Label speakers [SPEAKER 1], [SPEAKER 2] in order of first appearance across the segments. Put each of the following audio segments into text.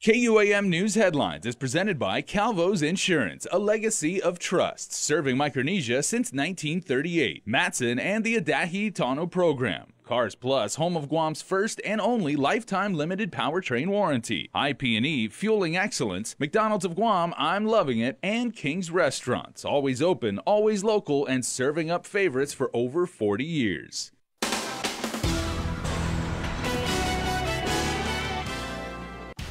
[SPEAKER 1] KUAM News Headlines is presented by Calvo's Insurance, a legacy of trust, serving Micronesia since 1938. Matson and the Adahi Tano Program. Cars Plus, home of Guam's first and only lifetime limited powertrain warranty. IP&E, fueling excellence. McDonald's of Guam, I'm loving it. And King's Restaurants, always open, always local, and serving up favorites for over 40 years.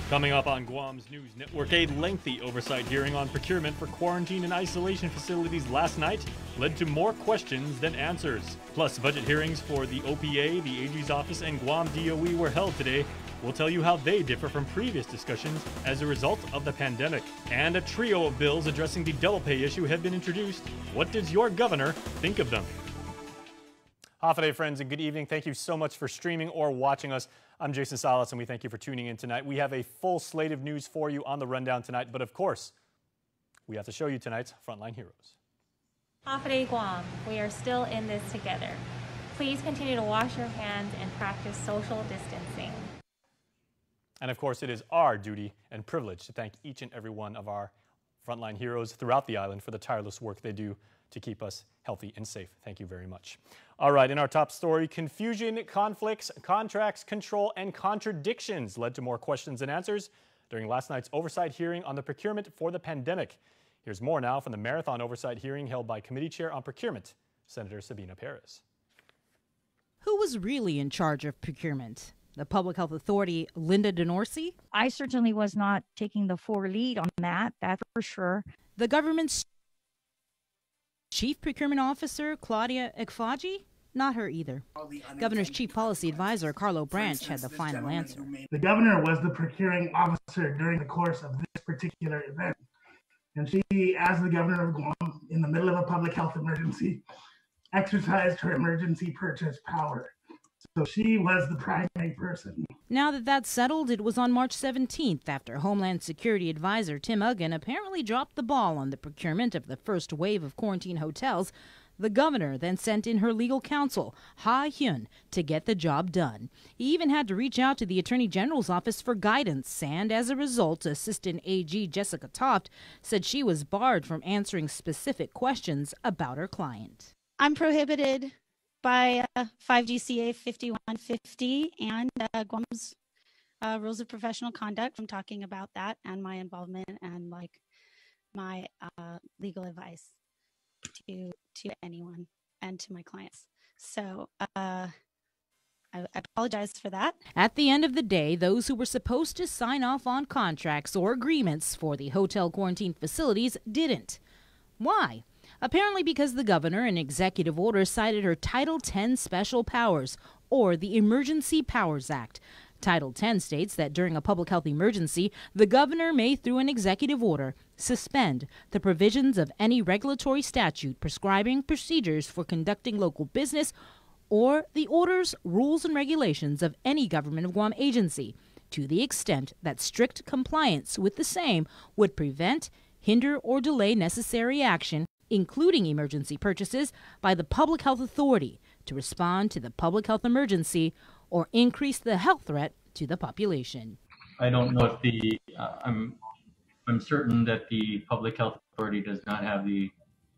[SPEAKER 2] Coming up on Guam's News Network, a lengthy oversight hearing on procurement for quarantine and isolation facilities last night led to more questions than answers. Plus, budget hearings for the OPA, the AG's office, and Guam DOE were held today. We'll tell you how they differ from previous discussions as a result of the pandemic. And a trio of bills addressing the double pay issue have been introduced. What does your governor think of them? Hafa friends, and good evening. Thank you so much for streaming or watching us. I'm Jason Salas, and we thank you for tuning in tonight. We have a full slate of news for you on the rundown tonight, but of course, we have to show you tonight's Frontline Heroes.
[SPEAKER 3] Hafa Guam, we are still in this together. Please continue to wash your hands and practice social distancing.
[SPEAKER 2] And of course, it is our duty and privilege to thank each and every one of our frontline heroes throughout the island for the tireless work they do to keep us healthy and safe. Thank you very much. All right, in our top story, confusion, conflicts, contracts, control, and contradictions led to more questions and answers during last night's oversight hearing on the procurement for the pandemic. Here's more now from the marathon oversight hearing held by Committee Chair on Procurement, Senator Sabina Perez.
[SPEAKER 4] Who was really in charge of procurement? The Public Health Authority, Linda DeNorsi?
[SPEAKER 5] I certainly was not taking the full lead on that for sure.
[SPEAKER 4] The government's Chief Procurement Officer, Claudia Ekfaji? Not her either. Governor's Chief Policy Advisor, Carlo Branch, had the final answer.
[SPEAKER 6] The governor was the procuring officer during the course of this particular event. And she, as the governor of Guam, in the middle of a public health emergency, exercised her emergency purchase power. So she was the primary person.
[SPEAKER 4] Now that that's settled, it was on March 17th after Homeland Security Advisor Tim Uggan apparently dropped the ball on the procurement of the first wave of quarantine hotels. The governor then sent in her legal counsel, Ha Hyun, to get the job done. He even had to reach out to the Attorney General's office for guidance, and as a result, Assistant AG Jessica Toft said she was barred from answering specific questions about her client.
[SPEAKER 7] I'm prohibited by 5 GCA 5150 and Guam's Rules of Professional Conduct from talking about that and my involvement and my legal advice to anyone and to my clients. So I apologize for that.
[SPEAKER 4] At the end of the day, those who were supposed to sign off on contracts or agreements for the hotel quarantine facilities didn't. Why? Apparently because the governor in executive order cited her Title X special powers, or the Emergency Powers Act. Title X states that during a public health emergency, the governor may, through an executive order, suspend the provisions of any regulatory statute prescribing procedures for conducting local business or the orders, rules, and regulations of any government of Guam agency, to the extent that strict compliance with the same would prevent, hinder, or delay necessary action, including emergency purchases, by the Public Health Authority to respond to the public health emergency or increase the health threat to the population.
[SPEAKER 8] I don't know if the, I'm certain that the Public Health Authority does not have the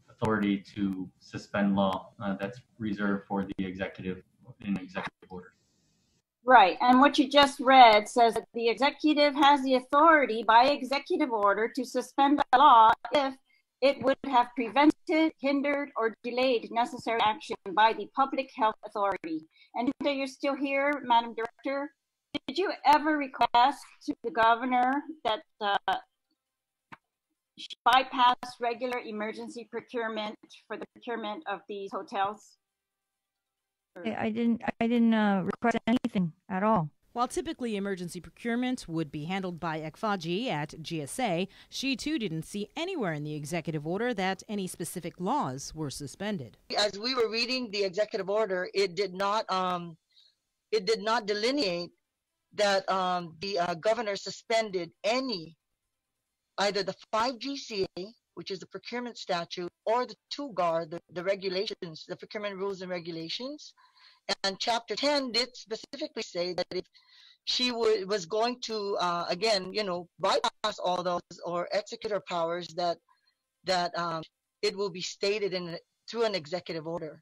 [SPEAKER 8] authority to suspend law. That's reserved for the executive in executive order.
[SPEAKER 9] Right, and what you just read says that the executive has the authority by executive order to suspend the law if it would have prevented, hindered, or delayed necessary action by the Public Health Authority. And you're still here, Madam Director. Did you ever request to the governor that she bypass regular emergency procurement for the procurement of these hotels?
[SPEAKER 5] I didn't request anything at all.
[SPEAKER 4] While typically emergency procurement would be handled by Ekfaji at GSA, she too didn't see anywhere in the executive order that any specific laws were suspended.
[SPEAKER 10] As we were reading the executive order, it did not delineate that the governor suspended either the 5 GCA, which is the procurement statute, or the 2GAR, the regulations, the procurement rules and regulations. And Chapter 10 did specifically say that if was going to again, bypass all those or execute her powers that it will be stated through an executive order.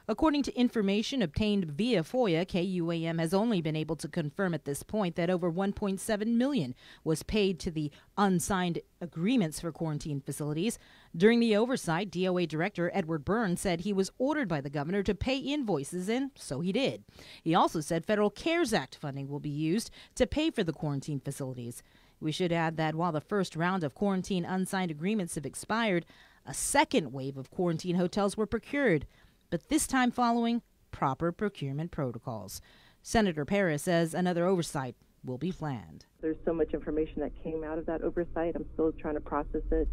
[SPEAKER 4] According to information obtained via FOIA, KUAM has only been able to confirm at this point that over $1.7 million was paid to the unsigned agreements for quarantine facilities. During the oversight, DOA Director Edward Burns said he was ordered by the governor to pay invoices, and so he did. He also said federal CARES Act funding will be used to pay for the quarantine facilities. We should add that while the first round of quarantine unsigned agreements have expired, a second wave of quarantine hotels were procured, but this time following proper procurement protocols. Senator Perez says another oversight will be planned.
[SPEAKER 11] There's so much information that came out of that oversight. I'm still trying to process it.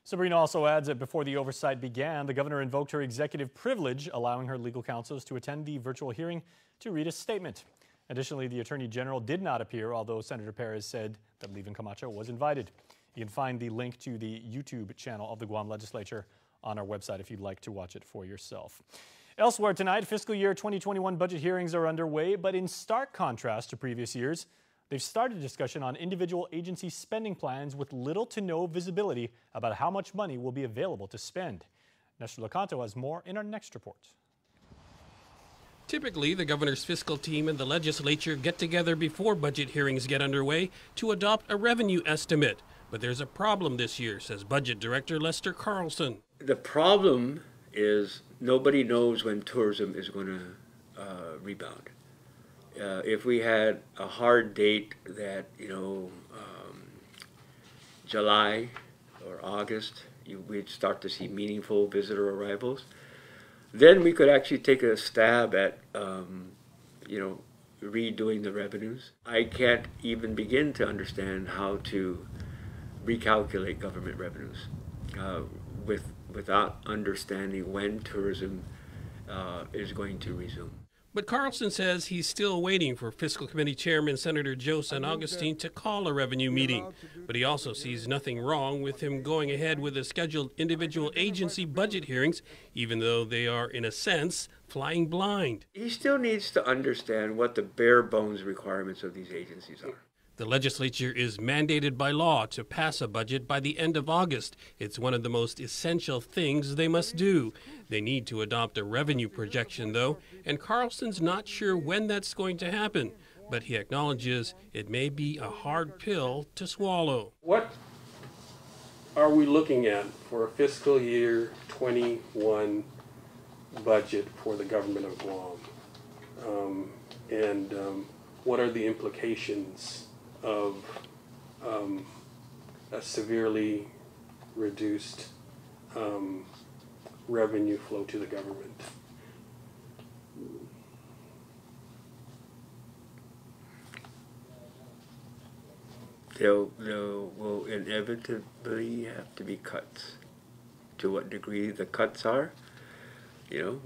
[SPEAKER 2] Sabrina also adds that before the oversight began, the governor invoked her executive privilege, allowing her legal counsels to attend the virtual hearing to read a statement. Additionally, the Attorney General did not appear, although Senator Perez said that Levin Camacho was invited. You can find the link to the YouTube channel of the Guam Legislature on our website if you'd like to watch it for yourself. Elsewhere tonight, fiscal year 2021 budget hearings are underway, but in stark contrast to previous years, they've started a discussion on individual agency spending plans with little to no visibility about how much money will be available to spend. Nestor Lecanto has more in our next report.
[SPEAKER 12] Typically, the governor's fiscal team and the legislature get together before budget hearings get underway to adopt a revenue estimate. But there's a problem this year, says Budget Director Lester Carlson.
[SPEAKER 13] The problem is nobody knows when tourism is going to rebound. If we had a hard date that, July or August, we'd start to see meaningful visitor arrivals, then we could actually take a stab at, redoing the revenues. I can't even begin to understand how to recalculate government revenues without understanding when tourism is going to resume.
[SPEAKER 12] But Carlson says he's still waiting for Fiscal Committee Chairman Senator Joe San Augustine to call a revenue meeting. But he also sees nothing wrong with him going ahead with the scheduled individual agency budget hearings, even though they are, in a sense, flying blind.
[SPEAKER 13] He still needs to understand what the bare bones requirements of these agencies are.
[SPEAKER 12] The legislature is mandated by law to pass a budget by the end of August. It's one of the most essential things they must do. They need to adopt a revenue projection, though, and Carlson's not sure when that's going to happen. But he acknowledges it may be a hard pill to swallow.
[SPEAKER 14] What are we looking at for a fiscal year 21 budget for the government of Guam? What are the implications of a severely reduced revenue flow to the government?
[SPEAKER 13] There will inevitably have to be cuts. To what degree the cuts are, it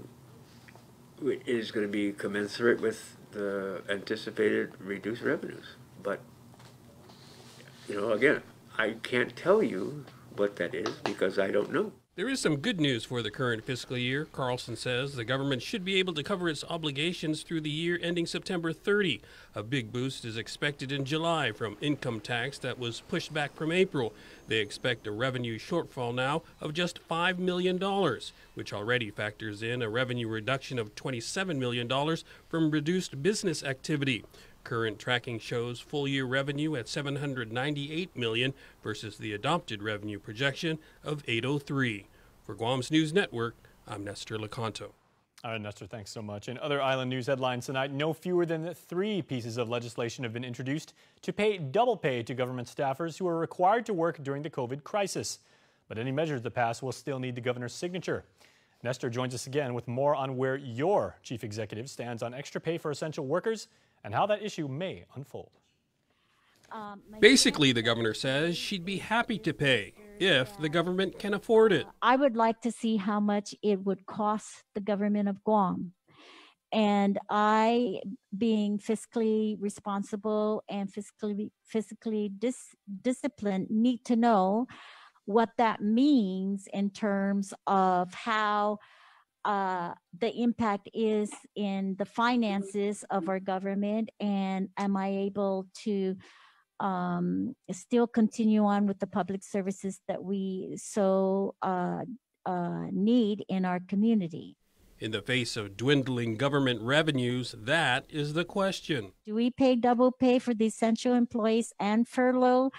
[SPEAKER 13] is going to be commensurate with the anticipated reduced revenues. But again, I can't tell you what that is because I don't know.
[SPEAKER 12] There is some good news for the current fiscal year. Carlson says the government should be able to cover its obligations through the year ending September 30. A big boost is expected in July from income tax that was pushed back from April. They expect a revenue shortfall now of just $5 million, which already factors in a revenue reduction of $27 million from reduced business activity. Current tracking shows full-year revenue at $798 million versus the adopted revenue projection of $803. For Guam's News Network, I'm Nestor Lecanto.
[SPEAKER 2] All right, Nestor, thanks so much. In other island news headlines tonight, no fewer than 3 pieces of legislation have been introduced to pay double pay to government staffers who are required to work during the COVID crisis. But any measures that pass will still need the governor's signature. Nestor joins us again with more on where your chief executive stands on extra pay for essential workers and how that issue may unfold.
[SPEAKER 12] Basically, the governor says she'd be happy to pay if the government can afford it.
[SPEAKER 5] I would like to see how much it would cost the government of Guam. And I, being fiscally responsible and fiscally disciplined, need to know what that means in terms of how the impact is in the finances of our government, and am I able to still continue on with the public services that we so need in our community.
[SPEAKER 12] In the face of dwindling government revenues, that is the question.
[SPEAKER 5] Do we pay double pay for the essential employees and furlough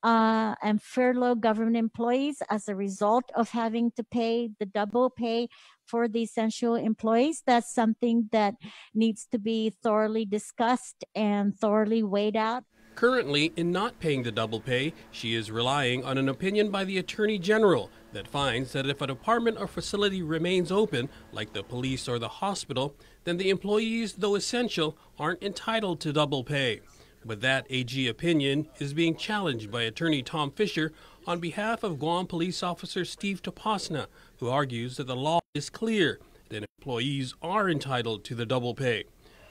[SPEAKER 5] government employees as a result of having to pay the double pay for the essential employees? That's something that needs to be thoroughly discussed and thoroughly weighed out.
[SPEAKER 12] Currently, in not paying the double pay, she is relying on an opinion by the Attorney General that finds that if a department or facility remains open, like the police or the hospital, then the employees, though essential, aren't entitled to double pay. But that AG opinion is being challenged by Attorney Tom Fisher on behalf of Guam Police Officer Steve Topasna, who argues that the law is clear, that employees are entitled to the double pay.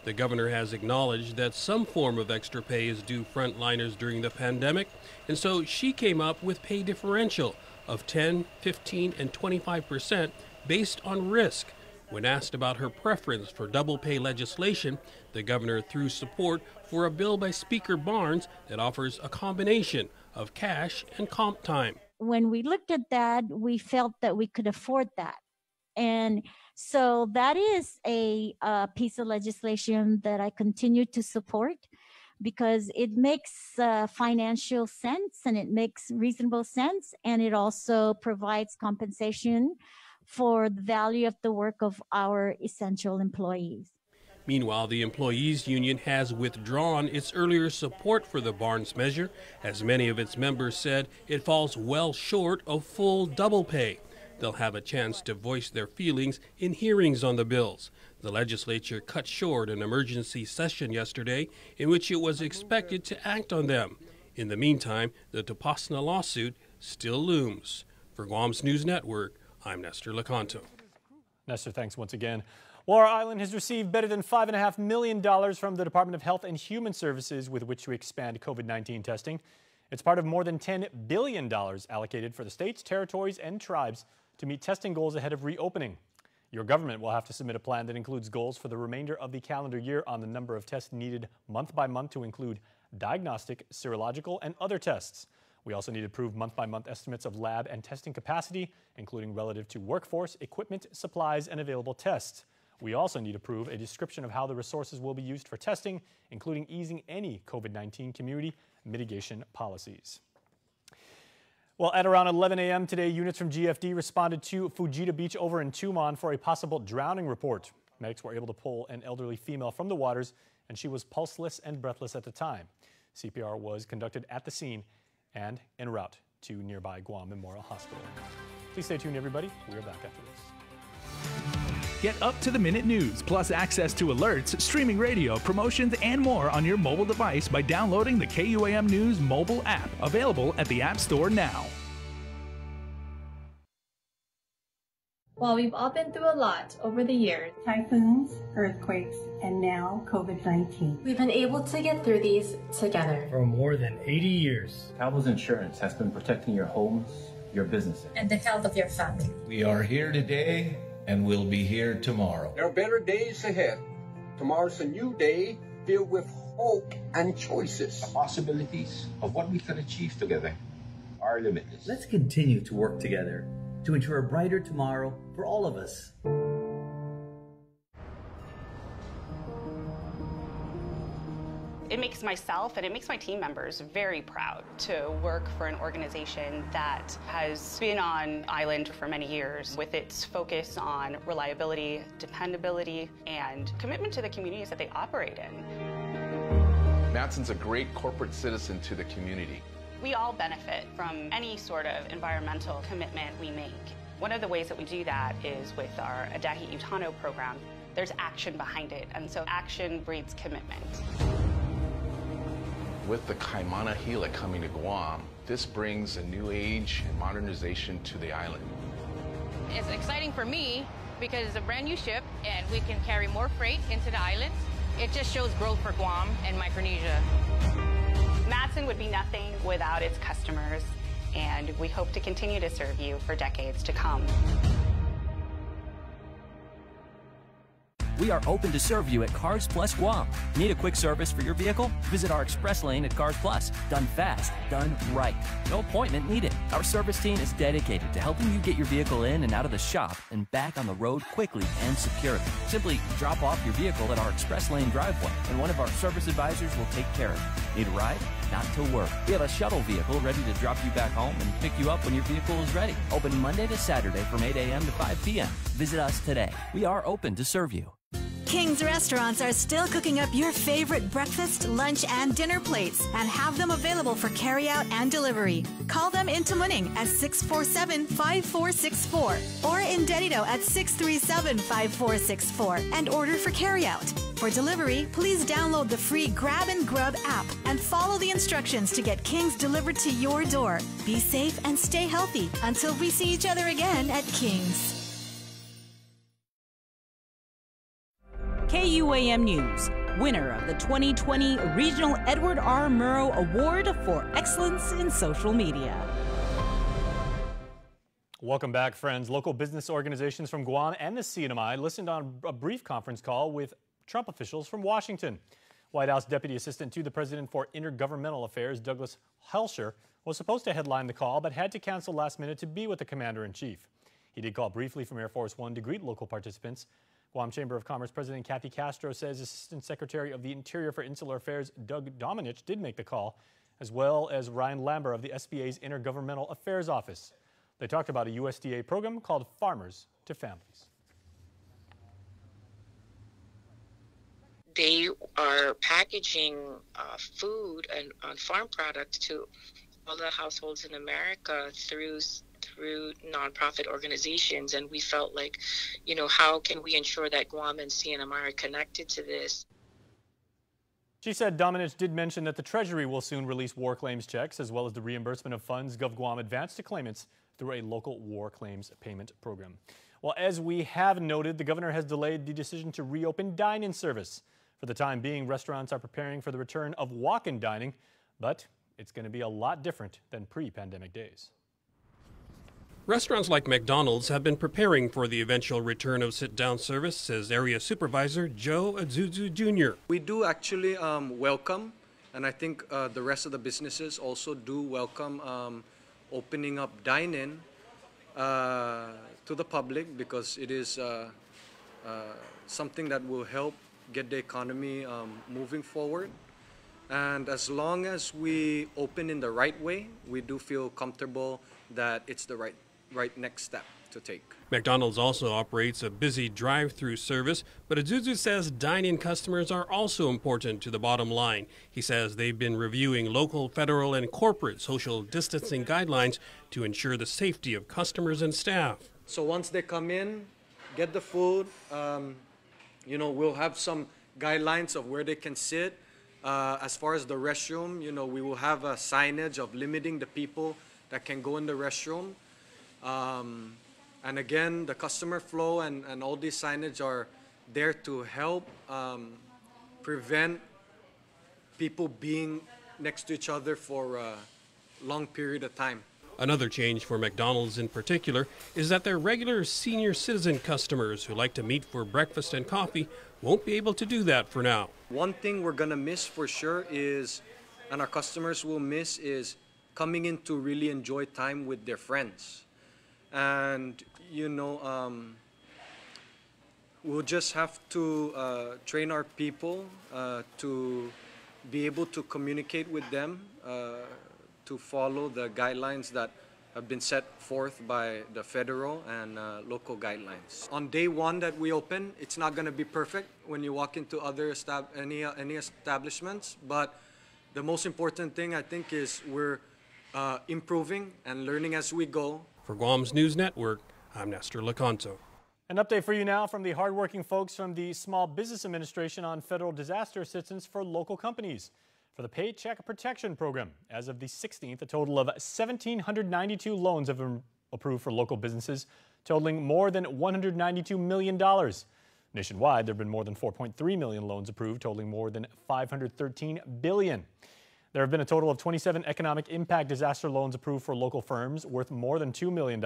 [SPEAKER 12] The governor has acknowledged that some form of extra pay is due frontliners during the pandemic, and so she came up with pay differential of 10, 15, and 25% based on risk. When asked about her preference for double pay legislation, the governor threw support for a bill by Speaker Barnes that offers a combination of cash and comp time.
[SPEAKER 5] When we looked at that, we felt that we could afford that. And so that is a piece of legislation that I continue to support because it makes financial sense and it makes reasonable sense, and it also provides compensation for the value of the work of our essential employees.
[SPEAKER 12] Meanwhile, the Employees Union has withdrawn its earlier support for the Barnes measure, as many of its members said it falls well short of full double pay. They'll have a chance to voice their feelings in hearings on the bills. The legislature cut short an emergency session yesterday in which it was expected to act on them. In the meantime, the Topasna lawsuit still looms. For Guam's News Network, I'm Nestor Lecanto.
[SPEAKER 2] Nestor, thanks once again. Well, our island has received better than $5.5 million from the Department of Health and Human Services with which to expand COVID-19 testing. It's part of more than $10 billion allocated for the states, territories, and tribes to meet testing goals ahead of reopening. Your government will have to submit a plan that includes goals for the remainder of the calendar year on the number of tests needed month by month to include diagnostic, serological, and other tests. We also need approved month-by-month estimates of lab and testing capacity, including relative to workforce, equipment, supplies, and available tests. We also need to approve a description of how the resources will be used for testing, including easing any COVID-19 community mitigation policies. Well, at around 11 a.m. today, units from GFD responded to Fujita Beach over in Tumon for a possible drowning report. Medics were able to pull an elderly female from the waters, and she was pulseless and breathless at the time. CPR was conducted at the scene and en route to nearby Guam Memorial Hospital. Please stay tuned, everybody. We are back after this.
[SPEAKER 1] Get up-to-the-minute news, plus access to alerts, streaming radio, promotions, and more on your mobile device by downloading the KUAM News mobile app, available at the App Store now.
[SPEAKER 15] Well, we've all been through a lot over the years.
[SPEAKER 16] Typhoons, earthquakes, and now COVID-19.
[SPEAKER 15] We've been able to get through these together.
[SPEAKER 17] For more than 80 years. KUAM Insurance has been protecting your homes, your businesses,
[SPEAKER 15] and the health of your family.
[SPEAKER 18] We are here today and we'll be here tomorrow.
[SPEAKER 19] There are better days ahead. Tomorrow's a new day filled with hope and choices.
[SPEAKER 18] The possibilities of what we can achieve together are limitless.
[SPEAKER 20] Let's continue to work together to ensure a brighter tomorrow for all of us.
[SPEAKER 21] It makes myself and it makes my team members very proud to work for an organization that has been on island for many years with its focus on reliability, dependability, and commitment to the communities that they operate in.
[SPEAKER 22] Matson's a great corporate citizen to the community.
[SPEAKER 21] We all benefit from any sort of environmental commitment we make. One of the ways that we do that is with our Adahi Utano program. There's action behind it, and so action breeds commitment.
[SPEAKER 22] With the Kaimana Hila coming to Guam, this brings a new age and modernization to the island.
[SPEAKER 23] It's exciting for me because it's a brand new ship and we can carry more freight into the island. It just shows growth for Guam and Micronesia.
[SPEAKER 21] Matson would be nothing without its customers, and we hope to continue to serve you for decades to come.
[SPEAKER 3] We are open to serve you at Cars Plus Guam. Need a quick service for your vehicle? Visit our express lane at Cars Plus. Done fast, done right. No appointment needed. Our service team is dedicated to helping you get your vehicle in and out of the shop and back on the road quickly and securely. Simply drop off your vehicle at our express lane driveway, and one of our service advisors will take care of it. Need a ride? Not to worry. We have a shuttle vehicle ready to drop you back home and pick you up when your vehicle is ready. Open Monday to Saturday from 8 a.m. to 5 p.m. Visit us today. We are open to serve you.
[SPEAKER 6] King's Restaurants are still cooking up your favorite breakfast, lunch, and dinner plates and have them available for carryout and delivery. Call them in Tamuning at 647-5464 or in Dedito at 637-5464 and order for carryout. For delivery, please download the free Grab and Grub app and follow the instructions to get King's delivered to your door. Be safe and stay healthy until we see each other again at King's.
[SPEAKER 4] KUAM News, winner of the 2020 Regional Edward R. Murrow Award for Excellence in Social Media.
[SPEAKER 2] Welcome back, friends. Local business organizations from Guam and the CNMI listened on a brief conference call with Trump officials from Washington. White House Deputy Assistant to the President for Intergovernmental Affairs, Douglas Helsher, was supposed to headline the call but had to cancel last minute to be with the Commander-in-Chief. He did call briefly from Air Force One to greet local participants. Guam Chamber of Commerce President Kathy Castro says Assistant Secretary of the Interior for Insular Affairs Doug Dominich did make the call, as well as Ryan Lambert of the SBA's Intergovernmental Affairs Office. They talked about a USDA program called Farmers to Families.
[SPEAKER 7] They are packaging food and farm products to all the households in America through nonprofit organizations, and we felt like, how can we ensure that Guam and CNMI are connected to this?
[SPEAKER 2] She said Dominich did mention that the Treasury will soon release war claims checks, as well as the reimbursement of funds GovGuam advanced to claimants through a local war claims payment program. Well, as we have noted, the governor has delayed the decision to reopen dine-in service. For the time being, restaurants are preparing for the return of walk-in dining, but it's going to be a lot different than pre-pandemic days.
[SPEAKER 12] Restaurants like McDonald's have been preparing for the eventual return of sit-down service, says Area Supervisor Joe Azuzu Jr.
[SPEAKER 24] We do actually welcome, and I think the rest of the businesses also do welcome opening up dine-in to the public, because it is something that will help get the economy moving forward. And as long as we open in the right way, we do feel comfortable that it's the right next step to take.
[SPEAKER 12] McDonald's also operates a busy drive-through service, but Azuzu says dine-in customers are also important to the bottom line. He says they've been reviewing local, federal, and corporate social distancing guidelines to ensure the safety of customers and staff.
[SPEAKER 24] So once they come in, get the food, we'll have some guidelines of where they can sit. As far as the restroom, we will have a signage of limiting the people that can go in the restroom. And again, the customer flow and all these signage are there to help prevent people being next to each other for a long period of time.
[SPEAKER 12] Another change for McDonald's in particular is that their regular senior citizen customers who like to meet for breakfast and coffee won't be able to do that for now.
[SPEAKER 24] One thing we're going to miss for sure is, and our customers will miss, is coming in to really enjoy time with their friends. And, we'll just have to train our people to be able to communicate with them, to follow the guidelines that have been set forth by the federal and local guidelines. On day one that we open, it's not going to be perfect when you walk into any establishments, but the most important thing, I think, is we're improving and learning as we go.
[SPEAKER 12] For Guam's News Network, I'm Nestor Lecanto.
[SPEAKER 2] An update for you now from the hardworking folks from the Small Business Administration on federal disaster assistance for local companies. For the Paycheck Protection Program, as of the 16th, a total of 1,792 loans have been approved for local businesses, totaling more than $192 million. Nationwide, there have been more than 4.3 million loans approved, totaling more than $513 billion. There have been a total of 27 economic impact disaster loans approved for local firms worth more than $2 million.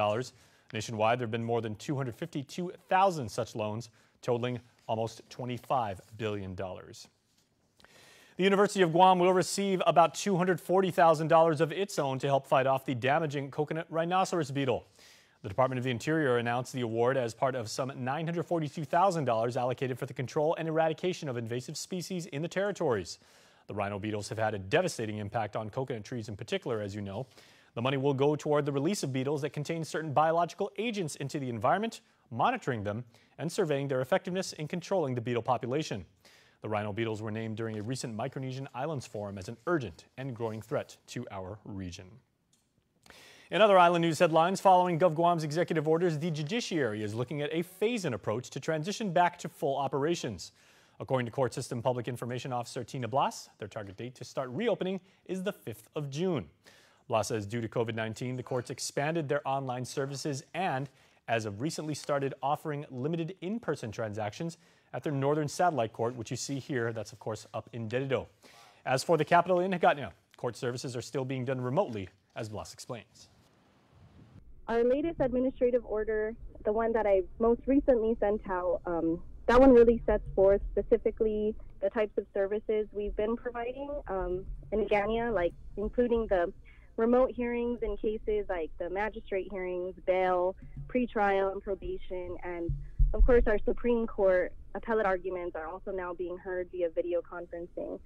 [SPEAKER 2] Nationwide, there have been more than 252,000 such loans, totaling almost $25 billion. The University of Guam will receive about $240,000 of its own to help fight off the damaging coconut rhinoceros beetle. The Department of the Interior announced the award as part of some $942,000 allocated for the control and eradication of invasive species in the territories. The rhino beetles have had a devastating impact on coconut trees in particular, as you know. The money will go toward the release of beetles that contain certain biological agents into the environment, monitoring them, and surveying their effectiveness in controlling the beetle population. The rhino beetles were named during a recent Micronesian Islands Forum as an urgent and growing threat to our region. In other island news headlines, following GovGuam's executive orders, the judiciary is looking at a phase-in approach to transition back to full operations. According to Court System Public Information Officer Tina Blas, their target date to start reopening is the 5th of June. Blas says due to COVID-19, the courts expanded their online services and, as of recently, started offering limited in-person transactions at their Northern Satellite Court, which you see here. That's, of course, up in Dedido. As for the capital in Hagåtña, court services are still being done remotely, as Blas explains.
[SPEAKER 8] Our latest administrative order, the one that I most recently sent out, that one really sets forth specifically the types of services we've been providing in Hagåtña, like including the remote hearings in cases like the magistrate hearings, bail, pretrial, and probation, and of course our Supreme Court appellate arguments are also now being heard via video conferencing.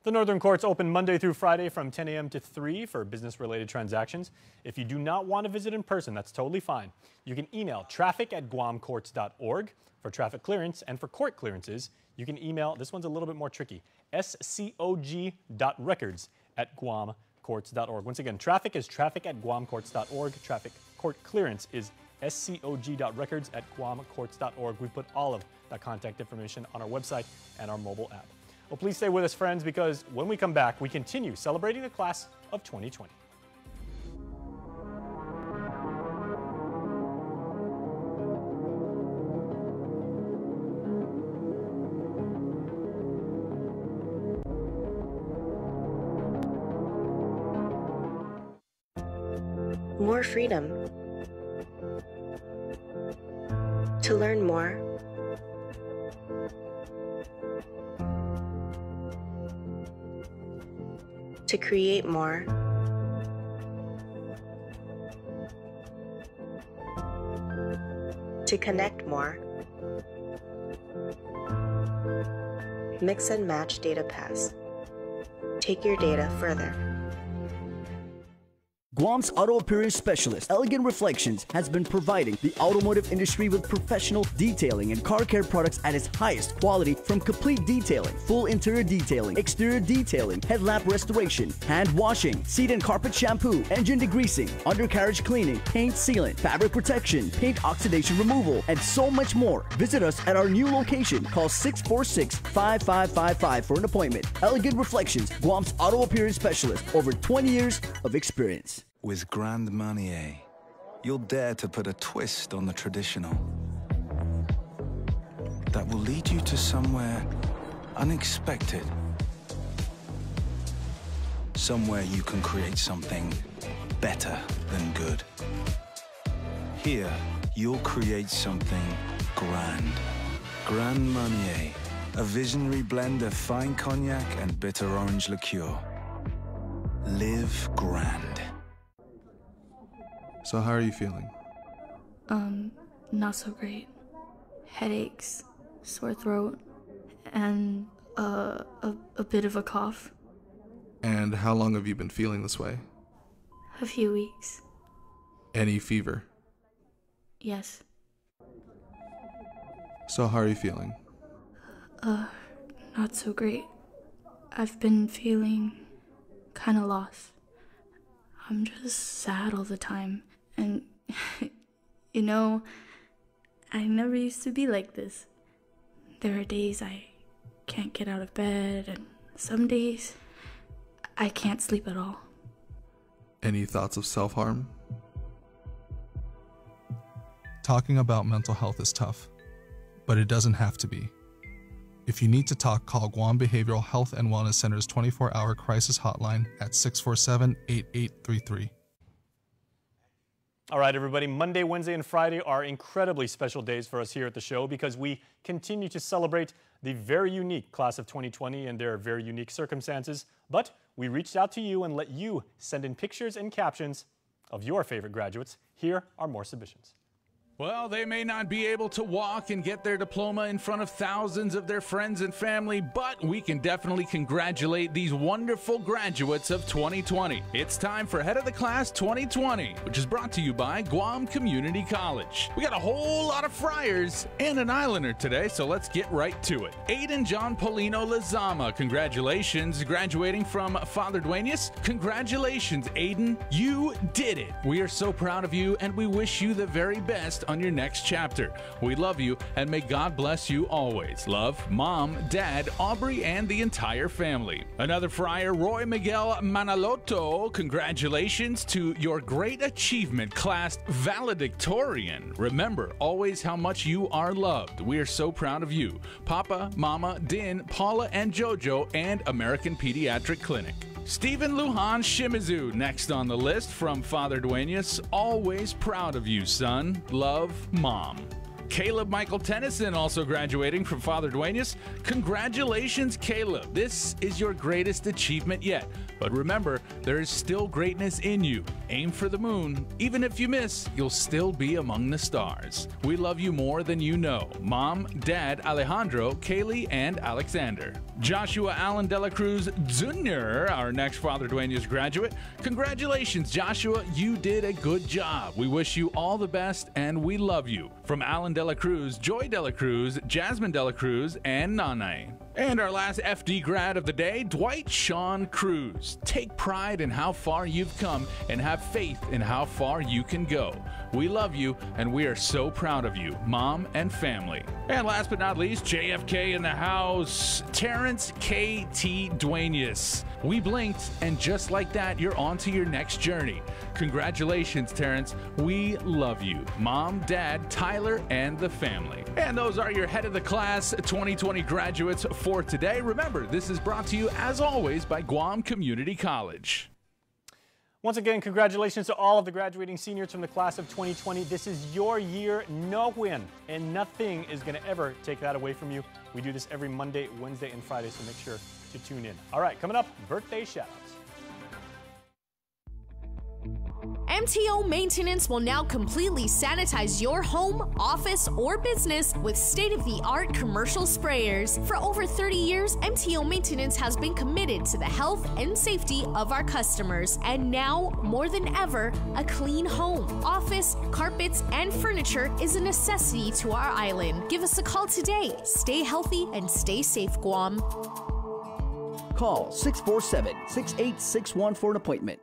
[SPEAKER 2] The Northern Courts open Monday through Friday from 10 a.m. to 3 for business-related transactions. If you do not want to visit in person, that's totally fine. You can email traffic@guamcourts.org for traffic clearance, and for court clearances, you can email, this one's a little bit more tricky, scog.records@guamcourts.org. Once again, traffic is traffic@guamcourts.org. Traffic court clearance is scog.records@guamcourts.org. We put all of that contact information on our website and our mobile app. Well, please stay with us, friends, because when we come back, we continue celebrating the class of 2020.
[SPEAKER 9] More freedom. To learn more, to create more, to connect more. Mix and match Data Pass. Take your data further.
[SPEAKER 10] Guam's auto appearance specialist, Elegant Reflections, has been providing the automotive industry with professional detailing and car care products at its highest quality, from complete detailing, full interior detailing, exterior detailing, headlamp restoration, hand washing, seat and carpet shampoo, engine degreasing, undercarriage cleaning, paint sealant, fabric protection, paint oxidation removal, and so much more. Visit us at our new location. Call 646-5555 for an appointment. Elegant Reflections, Guam's auto appearance specialist, over 20 years of experience.
[SPEAKER 11] With Grand Marnier, you'll dare to put a twist on the traditional. That will lead you to somewhere unexpected. Somewhere you can create something better than good. Here, you'll create something grand. Grand Marnier, a visionary blend of fine cognac and bitter orange liqueur. Live grand.
[SPEAKER 25] So how are you feeling?
[SPEAKER 26] Not so great. Headaches, sore throat, and a bit of a cough.
[SPEAKER 25] And how long have you been feeling this way?
[SPEAKER 26] A few weeks.
[SPEAKER 25] Any fever?
[SPEAKER 26] Yes.
[SPEAKER 25] So how are you feeling?
[SPEAKER 26] Not so great. I've been feeling kind of lost. I'm just sad all the time. And, you know, I never used to be like this. There are days I can't get out of bed, and some days I can't sleep at all.
[SPEAKER 25] Any thoughts of self-harm? Talking about mental health is tough, but it doesn't have to be. If you need to talk, call Guam Behavioral Health and Wellness Center's 24-hour crisis hotline at 647-8833.
[SPEAKER 2] All right, everybody, Monday, Wednesday, and Friday are incredibly special days for us here at the show because we continue to celebrate the very unique class of 2020 and their very unique circumstances. But we reached out to you and let you send in pictures and captions of your favorite graduates. Here are more submissions.
[SPEAKER 1] Well, they may not be able to walk and get their diploma in front of thousands of their friends and family, but we can definitely congratulate these wonderful graduates of 2020. It's time for Head of the Class 2020, which is brought to you by Guam Community College. We got a whole lot of Friars and an Islander today, so let's get right to it. Aiden John Polino Lazama, congratulations, graduating from Father Duenas. Congratulations, Aiden, you did it. We are so proud of you, and we wish you the very best on your next chapter. We love you, and may God bless you always. Love, Mom, Dad, Aubrey, and the entire family. Another Friar, Roy Miguel Manaloto, congratulations to your great achievement, class valedictorian. Remember always how much you are loved. We are so proud of you. Papa, Mama, Din, Paula, and Jojo, and American Pediatric Clinic. Stephen Lujan Shimizu, next on the list from Father Duenas. Always proud of you, son. Love, Mom. Caleb Michael Tennyson, also graduating from Father Duenas. Congratulations, Caleb. This is your greatest achievement yet. But remember, there is still greatness in you. Aim for the moon. Even if you miss, you'll still be among the stars. We love you more than you know. Mom, Dad, Alejandro, Kaylee, and Alexander. Joshua Allen Dela Cruz Jr., our next Father Duenas graduate. Congratulations, Joshua. You did a good job. We wish you all the best, and we love you. From Allen Dela Cruz, Joy Dela Cruz, Jasmine Dela Cruz, and Nanae. And our last FD grad of the day, Dwight Sean Cruz. Take pride in how far you've come and have faith in how far you can go. We love you, and we are so proud of you, Mom and family. And last but not least, JFK in the house, Terrence K.T. Duenas. We blinked, and just like that, you're on to your next journey. Congratulations, Terrence. We love you. Mom, Dad, Tyler, and the family. And those are your Head of the Class 2020 graduates for today. Remember, this is brought to you, as always, by Guam Community College.
[SPEAKER 2] Once again, congratulations to all of the graduating seniors from the class of 2020. This is your year, no win, and nothing is going to ever take that away from you. We do this every Monday, Wednesday, and Friday, so make sure to tune in. All right, coming up, birthday shoutouts.
[SPEAKER 5] MTO Maintenance will now completely sanitize your home, office, or business with state-of-the-art commercial sprayers. For over 30 years, MTO Maintenance has been committed to the health and safety of our customers. And now, more than ever, a clean home, office, carpets, and furniture is a necessity to our island. Give us a call today. Stay healthy and stay safe, Guam.
[SPEAKER 10] Call 647-6861 for an appointment.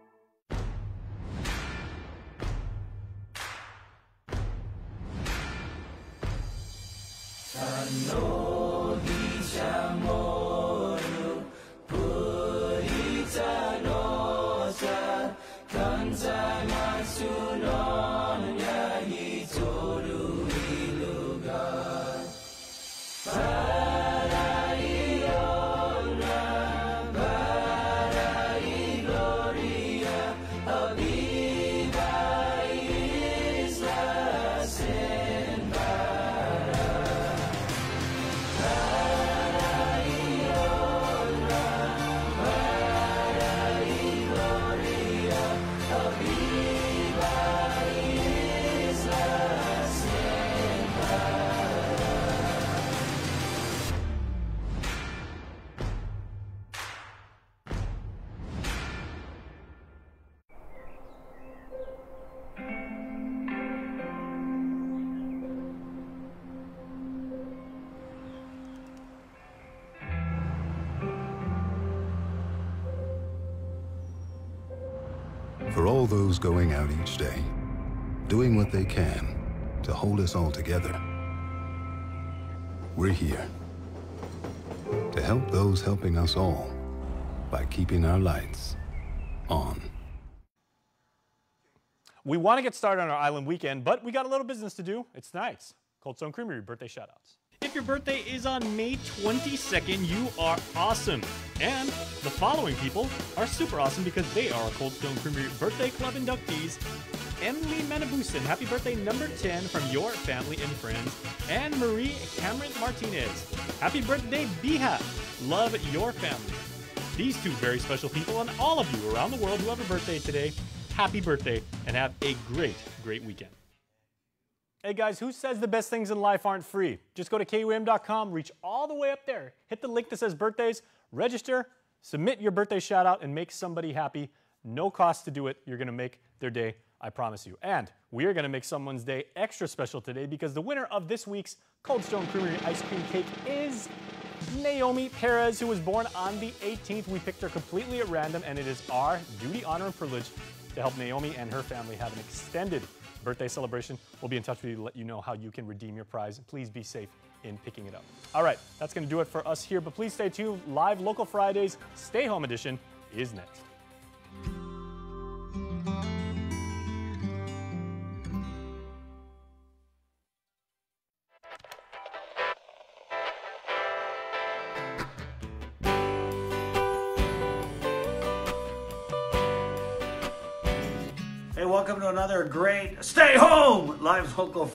[SPEAKER 13] For all those going out each day, doing what they can to hold us all together, we're here to help those helping us all by keeping our lights on.
[SPEAKER 2] We want to get started on our island weekend, but we got a little business to do. It's nice. Cold Stone Creamery birthday shoutouts. If your birthday is on May 22nd, you are awesome. And the following people are super awesome because they are Cold Stone Creamery Birthday Club inductees Emily Menabusen. Happy birthday number 10 from your family and friends. And Marie Cameron Martinez. Happy birthday, Biha. Love your family. These two very special people and all of you around the world who have a birthday today, happy birthday and have a great, great weekend.
[SPEAKER 14] Hey guys, who says the best things in life aren't free? Just go to KUAM.com, reach all the way up there, hit the link that says birthdays, register, submit your birthday shout out, and make somebody happy. No cost to do it. You're going to make their day, I promise you. And we are going to make someone's day extra special today because the winner of this week's Cold Stone Creamery Ice Cream Cake is Naomi Perez, who was born on the 18th. We picked her completely at random, and it is our duty, honor, and privilege to help Naomi and her family have an extended birthday celebration. We'll be in touch with you to let you know how you can redeem your prize. Please be safe in picking it up. All right, that's going to do it for us here, but please stay tuned. Live Local Fridays Stay Home Edition is next.
[SPEAKER 15] Hey, welcome to another great Stay Home Live Local